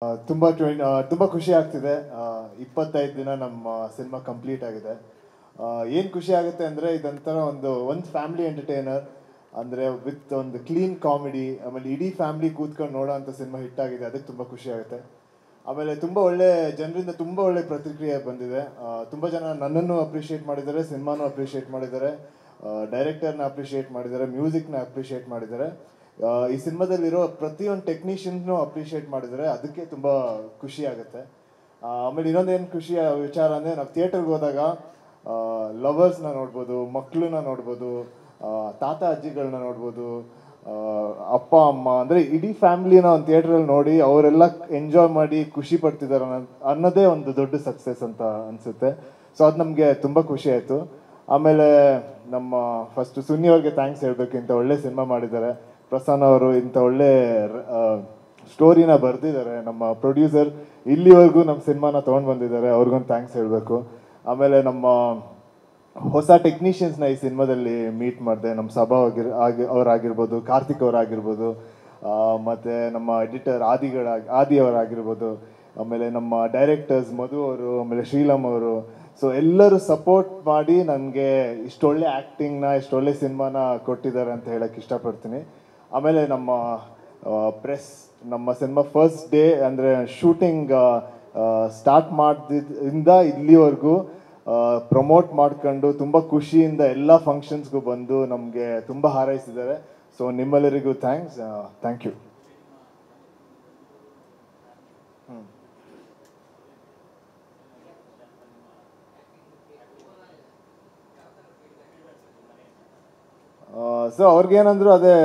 ತುಂಬ ಖುಷಿ ಆಗ್ತಿದೆ. 25 ದಿನ ನಮ್ಮ ಸಿನಿಮಾ ಕಂಪ್ಲೀಟ್ ಆಗಿದೆ. ಏನು ಖುಷಿ ಆಗುತ್ತೆ ಅಂದರೆ ಇದೊಂಥರ ಒಂದು ಫ್ಯಾಮಿಲಿ ಎಂಟರ್ಟೈನರ್ ಅಂದರೆ ವಿತ್ ಒಂದು ಕ್ಲೀನ್ ಕಾಮಿಡಿ, ಆಮೇಲೆ ಇಡೀ ಫ್ಯಾಮಿಲಿ ಕೂತ್ಕೊಂಡು ನೋಡೋ ಅಂಥ ಸಿನಿಮಾ ಹಿಟ್ ಆಗಿದೆ. ಅದಕ್ಕೆ ತುಂಬ ಖುಷಿ ಆಗುತ್ತೆ. ಆಮೇಲೆ ತುಂಬ ಒಳ್ಳೆ ಜನರಿಂದ ತುಂಬ ಒಳ್ಳೆ ಪ್ರತಿಕ್ರಿಯೆ ಬಂದಿದೆ. ತುಂಬ ಜನ ನನ್ನನ್ನು ಅಪ್ರಿಷಿಯೇಟ್ ಮಾಡಿದ್ದಾರೆ, ಸಿನಿಮಾನು ಅಪ್ರಿಷಿಯೇಟ್ ಮಾಡಿದ್ದಾರೆ, ಡೈರೆಕ್ಟರ್ನ ಅಪ್ರಿಷಿಯೇಟ್ ಮಾಡಿದ್ದಾರೆ, ಮ್ಯೂಸಿಕ್ನ ಅಪ್ರಿಷಿಯೇಟ್ ಮಾಡಿದ್ದಾರೆ. ಈ ಸಿನಿಮಾದಲ್ಲಿರೋ ಪ್ರತಿಯೊಂದು ಟೆಕ್ನಿಷಿಯನ್ಸ್ನು ಅಪ್ರಿಷಿಯೇಟ್ ಮಾಡಿದರೆ ಅದಕ್ಕೆ ತುಂಬ ಖುಷಿ ಆಗುತ್ತೆ. ಆಮೇಲೆ ಇನ್ನೊಂದೇನು ಖುಷಿಯ ವಿಚಾರ ಅಂದರೆ ನಾವು ಥಿಯೇಟರ್ಗೆ ಹೋದಾಗ ಲವರ್ಸ್ನ ನೋಡ್ಬೋದು, ಮಕ್ಕಳನ್ನ ನೋಡ್ಬೋದು, ತಾತ ಅಜ್ಜಿಗಳನ್ನ ನೋಡ್ಬೋದು, ಅಪ್ಪ ಅಮ್ಮ ಅಂದರೆ ಇಡೀ ಫ್ಯಾಮಿಲಿನ ಒಂದು ಥಿಯೇಟ್ರಲ್ಲಿ ನೋಡಿ ಅವರೆಲ್ಲ ಎಂಜಾಯ್ ಮಾಡಿ ಖುಷಿ ಪಡ್ತಿದ್ದಾರೆ ಅನ್ನೋದೇ ಒಂದು ದೊಡ್ಡ ಸಕ್ಸಸ್ ಅಂತ ಅನಿಸುತ್ತೆ. ಸೊ ಅದು ನಮಗೆ ತುಂಬ ಖುಷಿ ಆಯಿತು. ಆಮೇಲೆ ನಮ್ಮ ಫಸ್ಟ್ ಸುನ್ನಿ ಅವ್ರಿಗೆ ಥ್ಯಾಂಕ್ಸ್ ಹೇಳಬೇಕು. ಇಂಥ ಒಳ್ಳೆ ಸಿನಿಮಾ ಮಾಡಿದ್ದಾರೆ. ಪ್ರಸನ್ನ ಅವರು ಇಂಥ ಒಳ್ಳೆ ಸ್ಟೋರಿನ ಬರೆದಿದ್ದಾರೆ. ನಮ್ಮ ಪ್ರೊಡ್ಯೂಸರ್ ಇಲ್ಲಿವರೆಗೂ ನಮ್ಮ ಸಿನಿಮಾನ ತೊಗೊಂಡು ಬಂದಿದ್ದಾರೆ, ಅವ್ರಿಗೊಂದು ಥ್ಯಾಂಕ್ಸ್ ಹೇಳಬೇಕು. ಆಮೇಲೆ ನಮ್ಮ ಹೊಸ ಟೆಕ್ನಿಷಿಯನ್ಸ್ನ ಈ ಸಿನಿಮಾದಲ್ಲಿ ಮೀಟ್ ಮಾಡಿದೆ. ನಮ್ಮ ಸಭಾ ಅವರಾಗಿರ್ಬೋದು, ಕಾರ್ತಿಕ್ ಅವರಾಗಿರ್ಬೋದು, ಮತ್ತು ನಮ್ಮ ಎಡಿಟರ್ ಆದಿ ಅವರಾಗಿರ್ಬೋದು, ಆಮೇಲೆ ನಮ್ಮ ಡೈರೆಕ್ಟರ್ಸ್ ಮಧು ಅವರು, ಆಮೇಲೆ ಶ್ರೀಲಮ್ ಅವರು. ಸೊ ಎಲ್ಲರೂ ಸಪೋರ್ಟ್ ಮಾಡಿ ನನಗೆ ಇಷ್ಟೊಳ್ಳೆ ಆ್ಯಕ್ಟಿಂಗ್ನ, ಇಷ್ಟೊಳ್ಳೆ ಸಿನಿಮಾನ ಕೊಟ್ಟಿದ್ದಾರೆ ಅಂತ ಹೇಳೋಕ್ಕೆ ಇಷ್ಟಪಡ್ತೀನಿ. ಆಮೇಲೆ ನಮ್ಮ ಪ್ರೆಸ್, ನಮ್ಮ ಸಿನಿಮಾ ಫಸ್ಟ್ ಡೇ ಅಂದರೆ ಶೂಟಿಂಗ್ ಸ್ಟಾರ್ಟ್ ಮಾಡಿದ್ರಿಂದ ಇಲ್ಲಿವರೆಗೂ ಪ್ರಮೋಟ್ ಮಾಡ್ಕೊಂಡು ತುಂಬ ಖುಷಿಯಿಂದ ಎಲ್ಲ ಫಂಕ್ಷನ್ಸ್ಗೂ ಬಂದು ನಮಗೆ ತುಂಬ ಹಾರೈಸಿದ್ದಾರೆ. ಸೊ ನಿಮ್ಮೆಲ್ಲರಿಗೂ ಥ್ಯಾಂಕ್ ಯು. ಸೊ ಅವ್ರಿಗೇನಂದ್ರು ಅದೇ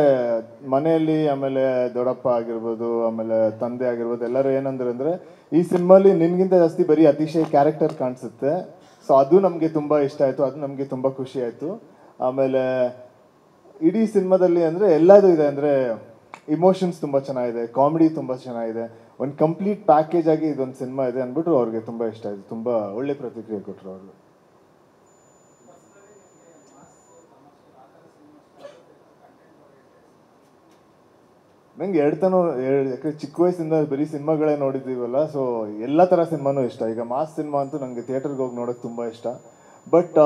ಮನೆಯಲ್ಲಿ, ಆಮೇಲೆ ದೊಡ್ಡಪ್ಪ ಆಗಿರ್ಬೋದು, ಆಮೇಲೆ ತಂದೆ ಆಗಿರ್ಬೋದು, ಎಲ್ಲರೂ ಏನಂದ್ರು ಅಂದರೆ ಈ ಸಿನಿಮಾಲಿ ನಿನ್ಗಿಂತ ಜಾಸ್ತಿ ಬರೀ ಅತಿಶಯ ಕ್ಯಾರೆಕ್ಟರ್ ಕಾಣಿಸುತ್ತೆ. ಸೊ ಅದು ನಮಗೆ ತುಂಬ ಇಷ್ಟ ಆಯಿತು, ಅದು ನಮಗೆ ತುಂಬ ಖುಷಿ ಆಯಿತು. ಆಮೇಲೆ ಇಡೀ ಸಿನಿಮಾದಲ್ಲಿ ಅಂದರೆ ಎಲ್ಲದೂ ಇದೆ. ಅಂದರೆ ಇಮೋಷನ್ಸ್ ತುಂಬ ಚೆನ್ನಾಗಿದೆ, ಕಾಮಿಡಿ ತುಂಬ ಚೆನ್ನಾಗಿದೆ, ಒಂದು ಕಂಪ್ಲೀಟ್ ಪ್ಯಾಕೇಜ್ ಆಗಿ ಇದೊಂದು ಸಿನಿಮಾ ಇದೆ ಅಂದ್ಬಿಟ್ಟು ಅವ್ರಿಗೆ ತುಂಬ ಇಷ್ಟ ಆಯಿತು. ತುಂಬ ಒಳ್ಳೆ ಪ್ರತಿಕ್ರಿಯೆ ಕೊಟ್ಟರು ಅವರು. ನಂಗೆ ಯಾಕಂದರೆ ಚಿಕ್ಕ ವಯಸ್ಸಿಂದ ಬರೀ ಸಿನಿಮಾಗಳೇ ನೋಡಿದ್ದೀವಲ್ಲ, ಸೊ ಎಲ್ಲ ಥರ ಸಿನಿಮಾನೂ ಇಷ್ಟ. ಈಗ ಮಾಸ್ ಸಿನಿಮಾ ಅಂತೂ ನನಗೆ ಥಿಯೇಟರ್ಗೆ ಹೋಗಿ ನೋಡೋಕ್ಕೆ ತುಂಬ ಇಷ್ಟ. ಬಟ್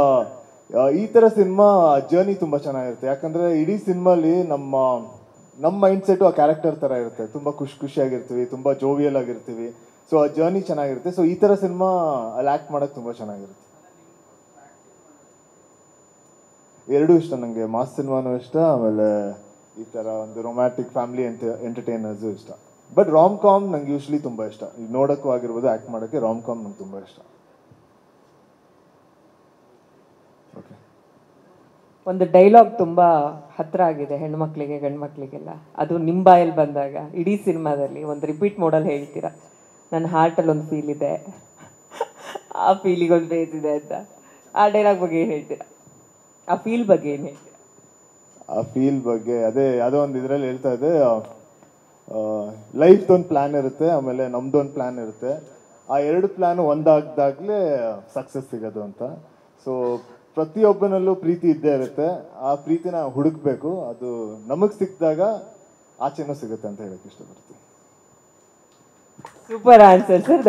ಈ ಥರ ಸಿನಿಮಾ ಜರ್ನಿ ತುಂಬ ಚೆನ್ನಾಗಿರುತ್ತೆ. ಯಾಕಂದರೆ ಇಡೀ ಸಿನಿಮಾಲಿ ನಮ್ಮ ಮೈಂಡ್ಸೆಟ್ಟು ಆ ಕ್ಯಾರೆಕ್ಟರ್ ಥರ ಇರುತ್ತೆ. ತುಂಬ ಖುಷಿಯಾಗಿರ್ತೀವಿ, ತುಂಬ ಜೋವಿಯಲ್ ಆಗಿರ್ತೀವಿ. ಸೊ ಆ ಜರ್ನಿ ಚೆನ್ನಾಗಿರುತ್ತೆ. ಸೊ ಈ ಥರ ಸಿನಿಮಾ ಅಲ್ಲಿ ಆ್ಯಕ್ಟ್ ಮಾಡೋಕ್ಕೆ ತುಂಬ ಚೆನ್ನಾಗಿರುತ್ತೆ. ಎರಡೂ ಇಷ್ಟ ನನಗೆ. ಮಾಸ್ ಸಿನಿಮಾನೂ ಇಷ್ಟ, ಆಮೇಲೆ ಈ ಥರ ಒಂದು ರೊಮ್ಯಾಂಟಿಕ್ ಫ್ಯಾಮಿಲಿ ಎಂಟರ್ಟೈನರ್ಸು ಇಷ್ಟ. ಬಟ್ ರಾಮ್ ಕಾಮ್ ನಂಗೆ ಯೂಶ್ವಲಿ ತುಂಬ ಇಷ್ಟ. ಈಗ ನೋಡೋಕ್ಕೂ ಆಗಿರ್ಬೋದು, ಆ್ಯಕ್ಟ್ ಮಾಡೋಕ್ಕೆ ರಾಮ್ ಕಾಮ್ ನಂಗೆ ತುಂಬ ಇಷ್ಟ. ಓಕೆ, ಒಂದು ಡೈಲಾಗ್ ತುಂಬ ಹತ್ತಿರ ಆಗಿದೆ ಹೆಣ್ಮಕ್ಳಿಗೆ ಗಂಡ್ಮಕ್ಳಿಗೆಲ್ಲ. ಅದು ನಿಮ್ಮ ಬಾಯಲ್ಲಿ ಬಂದಾಗ ಇಡೀ ಸಿನಿಮಾದಲ್ಲಿ ಒಂದು ರಿಪೀಟ್ ಮೋಡಲ್ ಹೇಳ್ತೀರಾ, ನನ್ನ ಹಾರ್ಟಲ್ಲಿ ಒಂದು ಫೀಲ್ ಇದೆ, ಆ ಫೀಲಿಗೆ ಒಂದು ಬೇಸ್ ಇದೆ ಅಂತ. ಆ ಡೈಲಾಗ್ ಬಗ್ಗೆ ಏನು ಹೇಳ್ತೀರಾ? ಆ ಫೀಲ್ ಬಗ್ಗೆ ಏನು ಹೇಳ್ತೀರಾ? ಆ ಫೀಲ್ ಬಗ್ಗೆ ಅದೇ ಯಾವುದೋ ಒಂದು ಇದರಲ್ಲಿ ಹೇಳ್ತಾ ಇದೆ, ಲೈಫ್ದೊಂದು ಪ್ಲ್ಯಾನ್ ಇರುತ್ತೆ, ಆಮೇಲೆ ನಮ್ದೊಂದು ಪ್ಲ್ಯಾನ್ ಇರುತ್ತೆ. ಆ ಎರಡು ಪ್ಲ್ಯಾನು ಒಂದಾಗ್ದಾಗಲೇ ಸಕ್ಸಸ್ ಸಿಗೋದು ಅಂತ. ಸೊ ಪ್ರತಿಯೊಬ್ಬನಲ್ಲೂ ಪ್ರೀತಿ ಇದ್ದೇ ಇರುತ್ತೆ. ಆ ಪ್ರೀತಿನ ಹುಡುಕ್ಬೇಕು. ಅದು ನಮಗೆ ಸಿಕ್ಕಿದಾಗ ಆಚೆನೂ ಸಿಗುತ್ತೆ ಅಂತ ಹೇಳಕ್ಕೆ ಇಷ್ಟಪಡ್ತೀನಿ. Super answer sir.